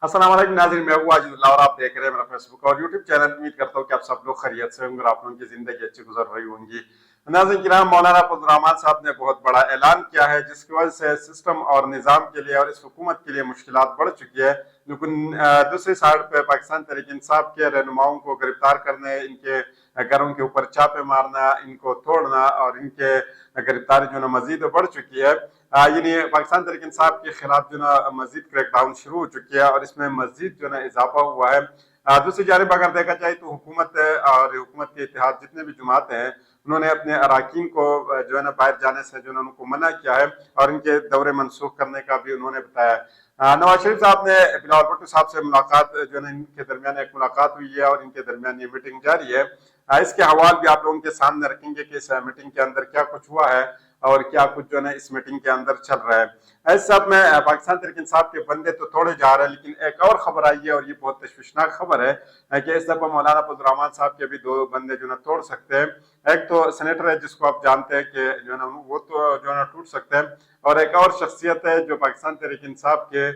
अस्सलाम वालेकुम नाज़रीन, मैं हूँ वाजिदुल्लाह और आप देख रहे हैं मेरा फेसबुक और यूट्यूब चैनल। उम्मीद करता हूँ कि आप सब लोग खैरियत से होंगे और आप लोगों की जिंदगी अच्छी गुजर रही होंगी। नाज़रीन किराम, मौलाना अब्दुल रहमान साहब ने बहुत बड़ा ऐलान किया है जिसकी वजह से सिस्टम और निज़ाम के लिए और इस हुकूमत के लिए मुश्किलात बढ़ चुकी है। लेकिन दूसरी साइड पे पाकिस्तान तहरीक इंसाफ के रहनुमाओं को गिरफ्तार करने, इनके घरों के ऊपर छापे मारना, इनको तोड़ना और इनके गिरफ्तारी जो है मजीद बढ़ चुकी है। यानी पाकिस्तान तहरीक इंसाफ के खिलाफ जो ना मजीद क्रैकडाउन शुरू हो चुकी है और इसमें मजीद जो ना इजाफा हुआ है। दूसरी जानब अगर देखा जाए तो हुकूमत और हुकूमत के इत्तेहाद जितने भी जमातें हैं, उन्होंने अपने अराकीन को जो है ना बाहर जाने से जो है उनको मना किया है और इनके दौरे मनसूख करने का भी उन्होंने बताया। नवाज शरीफ साहब ने बिलावल भुट्टो साहब से मुलाकात जो है ना, इनके दरमियान एक मुलाकात हुई है और इनके दरमियान ये मीटिंग जारी है। इसके हवाल भी आप लोगों के सामने रखेंगे कि इस मीटिंग के अंदर क्या कुछ हुआ है और क्या कुछ जो है ना इस मीटिंग के अंदर चल रहा है। इस सब में पाकिस्तान तहरीक इंसाफ के बंदे तो तोड़े जा रहे हैं, लेकिन एक और खबर आई है और ये बहुत तशवीशनाक खबर है कि इस दफा मौलाना अब्दुल रहमान साहब के भी दो बंदे जो है तोड़ सकते हैं। एक तो सेनेटर है जिसको आप जानते हैं कि जो है ना वो तो जो है ना टूट सकते हैं, और एक और शख्सियत है जो पाकिस्तान तहरीक इंसाफ के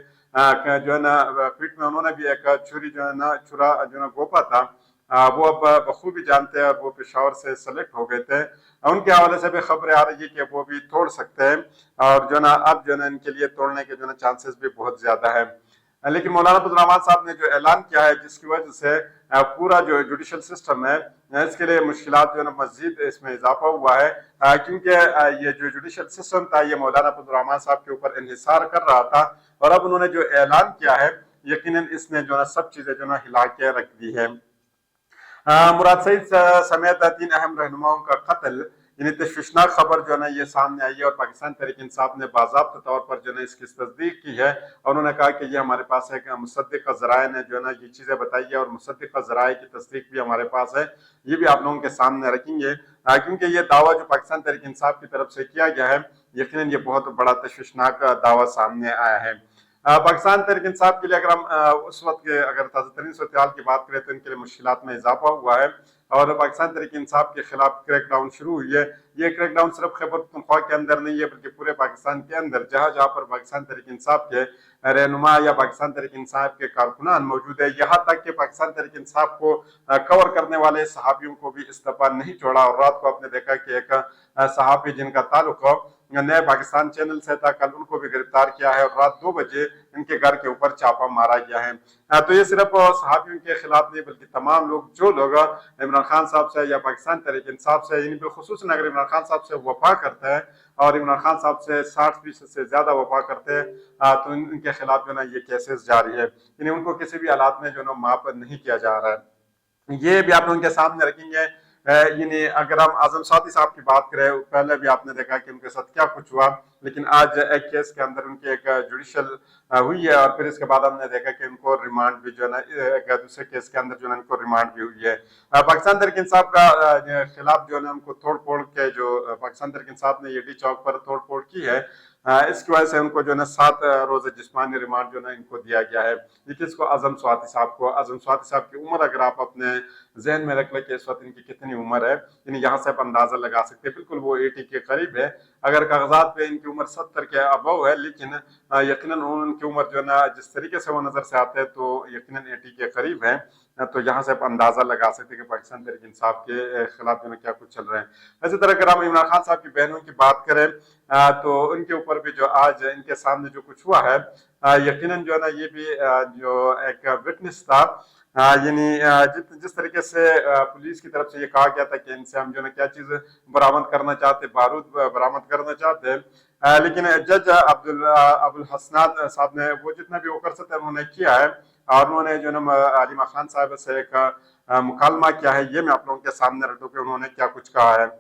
जो है ना पीठ में उन्होंने भी एक छुरी जो है ना छुरा जो है ना गोपा था। वो अब बखूबी जानते हैं और वो पेशावर से सेलेक्ट हो गए थे। उनके हवाले से भी खबरें आ रही है कि वो भी तोड़ सकते हैं और जो ना अब जो ना इनके लिए तोड़ने के जो ना चांसेस भी बहुत ज्यादा है। लेकिन मौलाना अब्दुल रहमान साहब ने जो ऐलान किया है जिसकी वजह से पूरा जो जुडिशल सिस्टम है इसके लिए मुश्किलात जो है ना मजीद इसमें इजाफा हुआ है, क्योंकि ये जो जुडिशल सिस्टम था ये मौलाना अब्दुल रहमान साहब के ऊपर इंहिसार कर रहा था और अब उन्होंने जो ऐलान किया है यकीनन इसने जो ना सब चीजें जो ना हिला के रख दी है। मुराद सईद समेत 3 अहम रहनुमाओं का कत्ल, यानी तशवीशनाक खबर जो है ना ये सामने आई है और पाकिस्तान तहरीक इंसाफ ने बाज़ाब्ता तौर पर जो है इसकी तस्दीक की है और उन्होंने कहा कि ये हमारे पास है कि मुसद्दिक़ ज़राए ने जो है ना ये चीज़ें बताई है और मुसद्दिक़ ज़राए की तस्दीक भी हमारे पास है। ये भी आप लोगों के सामने रखेंगे क्योंकि ये दावा जो पाकिस्तान तहरीक इंसाफ की तरफ से किया गया है यकीनन ये बहुत बड़ा तशवीशनाक दावा सामने आया है। पाकिस्तान तहरीक इंसाफ के लिए अगर हम उस वक्त के अगर ताज़ा तरीन सूरत की बात करें तो इनके लिए मुश्किलात में इजाफा हुआ है और पाकिस्तान तहरीक इंसाफ के खिलाफ क्रैकडाउन शुरू हुई है। ये क्रैकडाउन सिर्फ खैबर पख्तूनख्वा के अंदर नहीं है बल्कि पूरे पाकिस्तान के अंदर जहाँ जहाँ पर पाकिस्तान तहरीक इंसाफ के रहनुमा या पाकिस्तान तहरीक इंसाफ के कारकुनान मौजूद है, यहाँ तक कि पाकिस्तान तहरीक इंसाफ को कवर करने वाले सहाफ़ियों को भी इस दफा नहीं छोड़ा। और रात को आपने देखा कि एक सहाफ़ी जिनका ताल्लुक नए पाकिस्तान चैनल से था, कल उनको भी गिरफ्तार किया है और रात 2 बजे इनके घर के ऊपर छापा मारा गया है। तो ये सिर्फ सहाफ़ियों के खिलाफ नहीं बल्कि तमाम लोग जो लोग इमरान खान साहब से या पाकिस्तान तहरीक इंसाफ से यानी बिलखुसूसन अगर इमरान खान साहब से वफा करते हैं और इमरान खान साहब से 60% से ज्यादा वफा करते हैं तो इनके खिलाफ जो ना ये केसेस जारी है, यानी उनको किसी भी हालात में जो ना माफ नहीं किया जा रहा है। ये भी आप लोगों के सामने रखेंगे। यानी अगर हम आजम स्वाति साहब की बात करें, पहले भी आपने देखा कि उनके साथ क्या कुछ हुआ, लेकिन आज एक केस के अंदर उनकी एक जुडिशल हुई है और फिर इसके बाद हमने देखा कि उनको रिमांड भी जो है ना एक दूसरे केस के अंदर जो है उनको रिमांड भी हुई है। पाकिस्तान तहरीक इंसाफ का खिलाफ जो है उनको तोड़ फोड़ के जो पाकिस्तान तहरीक इंसाफ ने ईडी चौक पर तोड़ फोड़ की है, इसकी वजह से उनको जो है 7 रोज़ जिस्मानी रिमांड जो है इनको दिया गया है। देखिए इसको आजम स्वाति साहब को, आजम स्वाति साहब की उम्र अगर आप अपने जहन में रख लें कि इस वक्त इनकी कितनी उम्र है, यानी यहाँ से आप अंदाजा लगा सकते हैं बिल्कुल वो 80 के करीब है। अगर कागजात पे इनकी उम्र 70 के अबव है, लेकिन यकीनन उनकी उम्र जो है ना जिस तरीके से वो नजर से आते हैं तो यकीनन 80 के करीब है। तो यहाँ से आप अंदाजा लगा सकते हैं कि पाकिस्तान तहरीक इंसाफ के खिलाफ जो है क्या कुछ चल रहा है। इसी तरह अगर हम इमरान खान साहब की बहनों की बात करें तो उनके ऊपर भी जो आज इनके सामने जो कुछ हुआ है यकीनन जो है ना ये भी जो एक विटनेस था, यानी जिस तरीके से पुलिस की तरफ से ये कहा गया था कि इनसे हम जो है क्या चीज बरामद करना चाहते, बारूद बरामद करना चाहते हैं, लेकिन जज अब्दुल हसनाद साहब ने वो जितना भी वो कर सकते हैं उन्होंने किया है और उन्होंने जो है अलीमा खान साहब से एक मुकालमा किया है। ये मैं आप लोगों के सामने रखूँ कि उन्होंने क्या कुछ कहा है।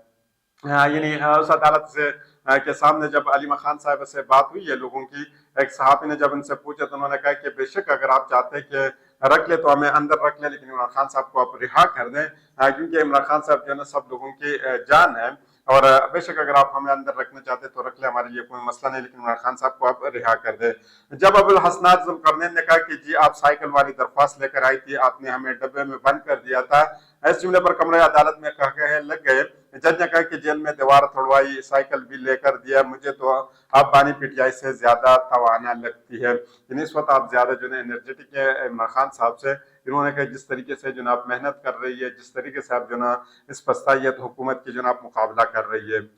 यानी उस अदालत से के सामने जब अलीमा खान साहब से बात हुई है लोगों की, एक सहाफ़ी ने जब उनसे पूछा तो उन्होंने कहा कि बेशक अगर आप चाहते हैं कि रख ले तो हमें अंदर रख ले, लेकिन इमरान खान साहब को आप रिहा कर दें, क्योंकि इमरान खान साहब जो है ना सब लोगों की जान है और बेशक अगर आप हमें अंदर रखना चाहते तो रख ले, हमारे लिए कोई मसला नहीं, लेकिन इमरान खान साहब को आप रिहा कर दें। जब अबुल हसनात जुल्करनैन ने कहा कि जी आप साइकिल वाली दरख्वास्त लेकर आई थी, आपने हमें डब्बे में बंद कर दिया था, इस जुमले पर कमरे अदालत में कह लग गए जज ने कहा कि जेल में दीवार तोड़वाई, साइकिल भी लेकर दिया, मुझे तो अब बानी पीटीआई से ज्यादा तवाना लगती है। इस वक्त आप ज्यादा जो है एनर्जेटिक है इमरान खान साहब से। इन्होंने कहा जिस तरीके से जो ना आप मेहनत कर रही है, जिस तरीके से आप जो ना इस पछताइयत हुकूमत की जो ना आप मुकाबला कर रही है।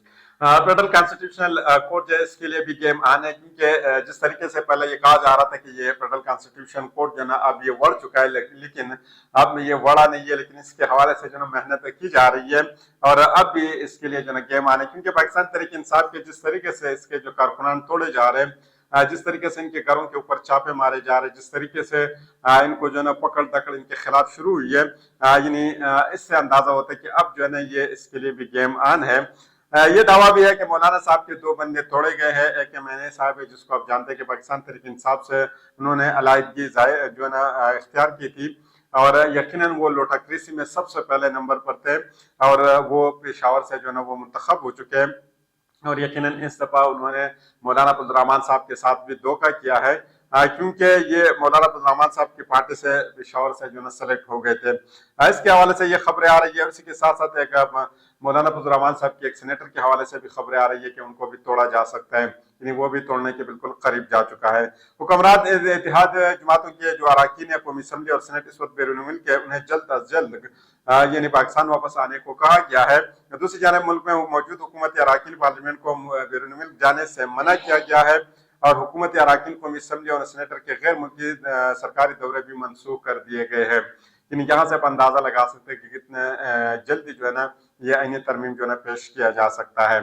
फेडरल कॉन्स्टिट्यूशनल कोर्ट जो है इसके लिए भी गेम आन है, क्योंकि जिस तरीके से पहले ये कहा जा रहा था कि ये फेडरल कॉन्स्टिट्यूशन कोर्ट जो ना अब ये बढ़ चुका है, लेकिन अब ये बढ़ा नहीं है, लेकिन इसके हवाले से जो ना मेहनत की जा रही है और अब भी इसके लिए जो ना गेम आने, क्योंकि पाकिस्तान तहरीक इंसाफ के जिस तरीके से इसके जो कारकुनान तोड़े जा रहे हैं, जिस तरीके से इनके घरों के ऊपर छापे मारे जा रहे हैं, जिस तरीके से इनको जो है ना पकड़ दकड़ इनके खिलाफ शुरू हुई है, यानी इससे अंदाजा होता है कि अब जो है ना ये इसके लिए भी गेम आन है। ये दावा भी है कि मौलाना साहब के 2 बंदे तोड़े गए हैं। एक मैंने साहब है जिसको आप जानते हैं कि पाकिस्तान तहरीक इंसाफ से उन्होंने अलाइदगी जो है ना इख्तियार की थी और यकीनन वो लोटाक्रेसी में सबसे पहले नंबर पर थे और वो पेशावर से जो है ना वो मुंतखब हो चुके हैं और यकीनन इस दफा उन्होंने मौलाना फजल रहमान साहब के साथ भी धोखा किया है, क्योंकि ये मौलाना फजल रहमान साहब की पार्टी से पेशावर से जो है सेलेक्ट हो गए थे। इसके हवाले से ये खबरें आ रही है। उसी के साथ साथ एक मौलाना फजल रहमान साहब की एक सेनेटर के हवाले से भी खबरें आ रही है कि उनको भी तोड़ा जा सकता है, यानी वो भी तोड़ने के बिल्कुल करीब जा चुका है। हुक्मरान इत्तेहाद जमातों के जो अरकान है कौमी असम्बली और सेनेट इस वक्त बैरून मुल्क है, उन्हें जल्द अज जल्द यानी पाकिस्तान वापस आने को कहा गया है। दूसरी जानब मुल्क में मौजूद हुकूमती अरकान पार्लियामेंट को बैरून मुल्क जाने से मना किया गया है और हुकूमती अरकान कौमी असम्बली और सेनेटर के गैर मुल्की सरकारी दौरे भी मनसूख कर दिए गए हैं। यहाँ से आप अंदाजा लगा सकते हैं कि कितने जल्दी जो है ना ये आईनी तरमीम जो है ना पेश किया जा सकता है।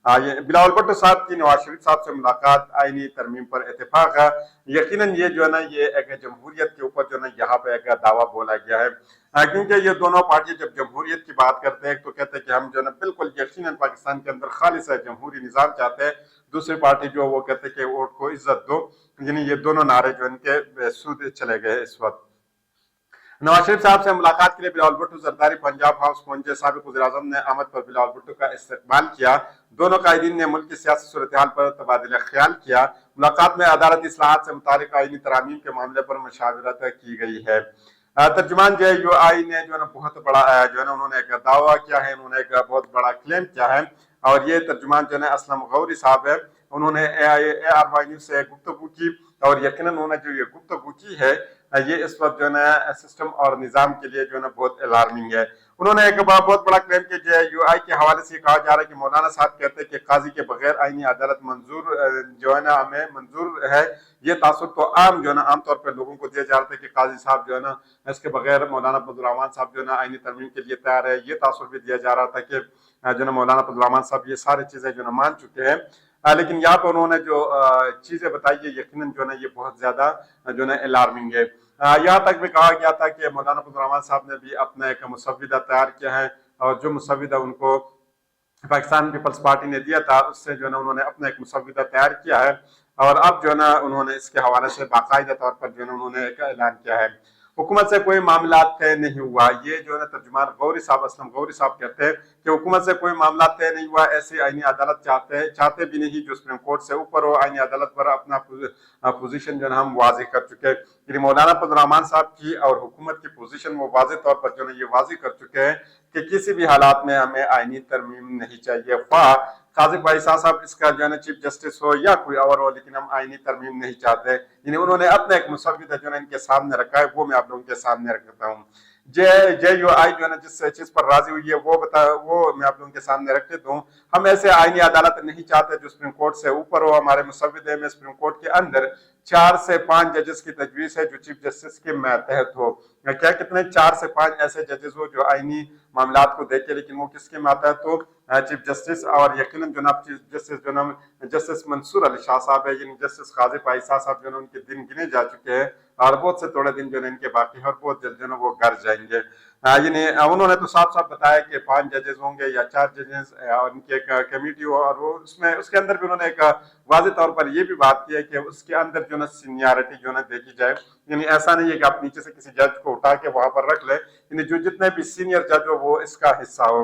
ये बिलावल भुट्टो साहब की नवाज शरीफ साहब से मुलाकात, आईनी तरमीम पर इत्तेफाक। यकीनन ये जो है ना ये एक जमहूरियत के ऊपर जो है ना यहाँ पे एक दावा बोला गया है, क्योंकि ये दोनों पार्टी जब जमहूरियत की बात करते हैं तो कहते हैं कि हम जो है ना बिल्कुल यकीनन पाकिस्तान के अंदर खालिस है जमहूरी निज़ाम चाहते हैं। दूसरी पार्टी जो वो कहते हैं कि वोट को इज्जत दो, यानी ये दोनों नारे जो इनके सूद चले गए इस वक्त। नवाज शरीफ साहब से मुलाकात के लिए बिलावल भुट्टो जरदारी पंजाब हाउस पहुंचे। साबिक वज़ीर-ए-आज़म ने आमद पर बिलावल भुट्टो का इस्तकबाल किया। दोनों कायदीन ने मुल्क की सियासी सूरत हाल पर तबादला ख्याल किया। मुलाकात में अदालती इस्लाहात से मुतालिक आईनी तरामीम के मामले पर मशावरत की गई है। तर्जुमान JUI ने जो है ना बहुत बड़ा जो है ना उन्होंने एक दावा किया है, उन्होंने एक बहुत बड़ा क्लेम किया है और ये तर्जुमान जो है असलम गौरी साहब है, उन्होंने ARY न्यूज़ से गुफ्तगू की और यकीनन उन्होंने जो ये गुफ्तगू की है ये इस वक्त जो है ना सिस्टम और निज़ाम के लिए जो है ना बहुत अलार्मिंग है। उन्होंने एक बहुत बड़ा क्लेम किया। JUI के हवाले से कहा जा रहा है कि मौलाना साहब कहते हैं कि काजी के बगैर आईनी अदालत मंजूर जो है ना हमें मंजूर है। ये तासुर तो आम जो है ना आमतौर पर लोगों को दिया जा रहा था कि काजी साहब जो है ना इसके बगैर मौलाना फजल रहमान साहब जो है ना आईनी तरमीम के लिए तैयार है। ये तासुर भी दिया जा रहा था कि जो है मौलाना फजल रहमान साहब ये सारी चीजें जो है मान चुके हैं, लेकिन यहाँ पर उन्होंने जो चीजें बताई है यकीनन जो है ये बहुत ज्यादा जो है अलार्मिंग है। यहाँ तक भी कहा गया था कि मौलाना फजल रहमान साहब ने भी अपना एक मुसव्विदा तैयार किया है और जो मुसव्विदा उनको पाकिस्तान पीपल्स पार्टी ने दिया था उससे जो है ना उन्होंने अपना एक मुसव्विदा तैयार किया है और अब जो है ना उन्होंने इसके हवाले से बाकायदा तौर पर जो है ना उन्होंने एक ऐलान किया है। हुकूमत से कोई मामला तय नहीं हुआ, ये जो है ना तर्जुमान गौरी साहब असलम गौरी साहब कहते हैं कि हुकूमत से कोई मामला तय नहीं हुआ। ऐसी आईनी अदालत चाहते भी नहीं जो सुप्रीम कोर्ट से ऊपर हो। आईनी अदालत पर अपना पोजीशन जो है हम वाजे कर चुके हैं। मौलाना फजल रहमान साहब की और हुकूमत की पोजीशन वो वाजे तौर पर जो है ये वाजे कर चुके हैं कि किसी भी हालात में हमें आईनी तरमीम नहीं चाहिए। काज़िम भाई साहब इसका जो है चीफ जस्टिस हो या कोई और हो, लेकिन हम आईनी तरमीम नहीं चाहते। यानी उन्होंने अपना एक मुसव्विदा जो है इनके सामने रखा है, वो मैं आप लोगों के सामने रखता हूँ। JUI जो है ना जिस चीज पर राजी हुई है वो मैं आप लोगों के सामने रख देता हूँ। हम ऐसे आईनी अदालत नहीं चाहते जो सुप्रीम कोर्ट से ऊपर हो। हमारे मुसव्विदे में सुप्रीम कोर्ट के अंदर 4 से 5 जजेस की तजवीज है जो चीफ जस्टिस के मातहत हो। क्या कितने 4 से 5 ऐसे जजेस हो जो आईनी मामलात को देखे, लेकिन वो किसके मातहत हो? Chief justice. और यकीनन जनाब चीफ जस्टिस जो नाम जस्टिस मंसूर अली शाह साहब है, यानी जस्टिस काज़िम आइसा साहब जो है उनके दिन गिने जा चुके हैं और बहुत से थोड़े दिन जो है इनके बाकी है और बहुत जल्द जो है वो घर जाएंगे। यानी उन्होंने तो साफ साफ बताया कि 5 जजेस होंगे या 4 जजेस और उनकी एक कमेटी हो और वो उसके अंदर भी उन्होंने एक वाज़ेह तौर पर ये भी बात की है कि उसके अंदर जो है सीनियरिटी जो है देखी जाए। यानी ऐसा नहीं है कि आप नीचे से किसी जज को उठा के वहां पर रख ले, यानी जो जितने भी सीनियर जज हो वो इसका हिस्सा हो।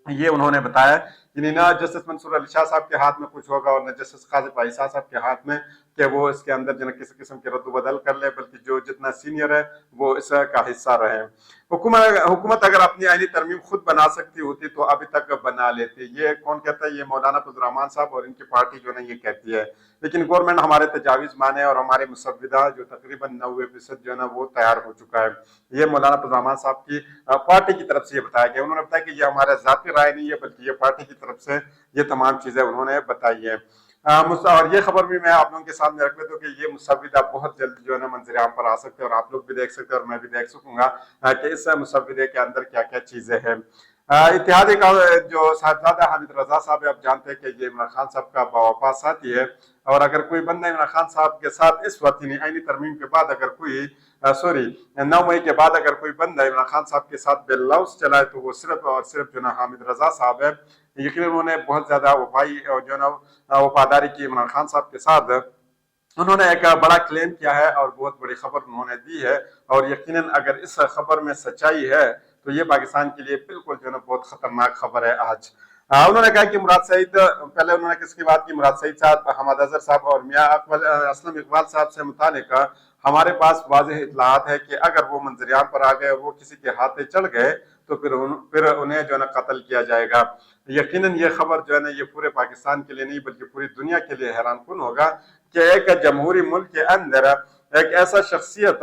ये उन्होंने बताया। यानी ना जस्टिस मंसूर अली शाह साहब के हाथ में कुछ होगा और न जस्टिस काजिब ईसा साहब के हाथ में कि वो इसके अंदर जो किसी किस्म की रद्द-बदल कर ले, बल्कि जो जितना सीनियर है वो इसका हिस्सा रहे। हुकूमत अगर अपनी आईनी तरमीम खुद बना सकती होती तो अभी तक बना लेती। ये कौन कहता है? ये मौलाना फजल रहमान साहब और इनकी पार्टी जो है ये कहती है। लेकिन गवर्नमेंट हमारे तजावीज़ माने और हमारे मुसव्विदा जो तकरीबन 90% जो है ना वो तैयार हो चुका है। ये मौलाना फजल रहमान साहब की पार्टी की तरफ से ये बताया गया। उन्होंने बताया कि ये हमारा ज़ाती राय नहीं है, बल्कि ये पार्टी की तरफ से ये तमाम चीज़ें उन्होंने बताई है। और ये खबर भी मैं आप लोगों के सामने रख देता हूँ कि ये मुसव्विदा बहुत जल्द जो है ना मंजर-आम पर आ सकते हैं और आप लोग भी देख सकते हैं और मैं भी देख सकूंगा कि इस मुसव्विदे के अंदर क्या क्या चीजें हैं। इत्तेहादी का जो साहिबजादा हामिद रजा साहब है, आप जानते हैं कि ये इमरान खान साहब का बावफा साथी है और अगर कोई बंदा इमरान खान साहब के साथ इस वक्त आईनी तरमीम के बाद अगर कोई 9 मई के बाद अगर कोई बंदा इमरान खान साहब के साथ बेलौस चला है तो वो सिर्फ और सिर्फ जो ना हामिद रजा साहब है। यकीन उन्होंने बहुत ज्यादा वफाई और जो ना वफादारी की इमरान खान साहब के साथ। उन्होंने एक बड़ा क्लेम किया है और बहुत बड़ी खबर उन्होंने दी है और यकीनन अगर इस खबर में सच्चाई है तो ये पाकिस्तान के लिए बिल्कुल जो है बहुत खतरनाक खबर है। आज उन्होंने कहा कि मुराद सईद, पहले उन्होंने किसकी बात की? मुराद सईद साहब, हमाद अजहर साहब और मियां असलम इकबाल साहब से मुतालिक हमारे पास वाज़ेह इत्तलात है कि अगर वो मंजर-आम पर आ गए और वो किसी के हाथे चढ़ गए तो फिर उन्हें जो है ना कत्ल किया जाएगा। यकीनन ये खबर जो है ना ये पूरे पाकिस्तान के लिए नहीं बल्कि पूरी दुनिया के लिए हैरानकुन होगा कि एक जमहूरी मुल्क के अंदर एक ऐसा शख्सियत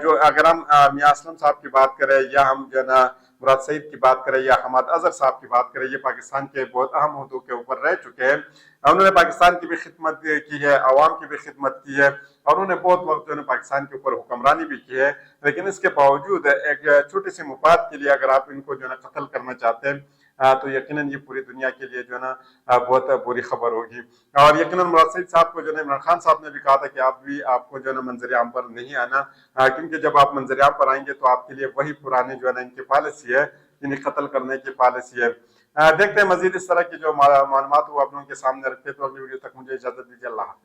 जो अगर हम मियां असलम साहब की बात करें या हम जो है ना मुराद सईद की बात करें या हमाद अजहर साहब की बात करें, ये पाकिस्तान के बहुत अहम ओहदों के ऊपर रह चुके हैं। उन्होंने पाकिस्तान की भी खिदमत की है, अवाम की भी खिदमत की है और उन्होंने बहुत वक्त जो है पाकिस्तान के ऊपर हुक्मरानी भी की है। लेकिन इसके बावजूद एक छोटी सी मुफाद के लिए अगर आप इनको जो है ना कत्ल करना चाहते हैं तो यकीनन ये पूरी दुनिया के लिए जो है ना बहुत बुरी खबर होगी। और यकीनन मुराद सईद साहब को जो है इमरान खान साहब ने भी कहा था कि आपको जो है ना मंजर-आम पर नहीं आना, क्योंकि जब आप मंजर-आम पर आएंगे तो आपके लिए वही पुरानी जो है ना इनकी पॉलिसी है, इन्हें कत्ल करने की पॉलिसी है। देखते हैं मजीद इस तरह की जो मालूमात वो आप लोगों के सामने रखते हैं। तो अगली वीडियो तक मुझे इजाजत दीजिए। अल्लाह।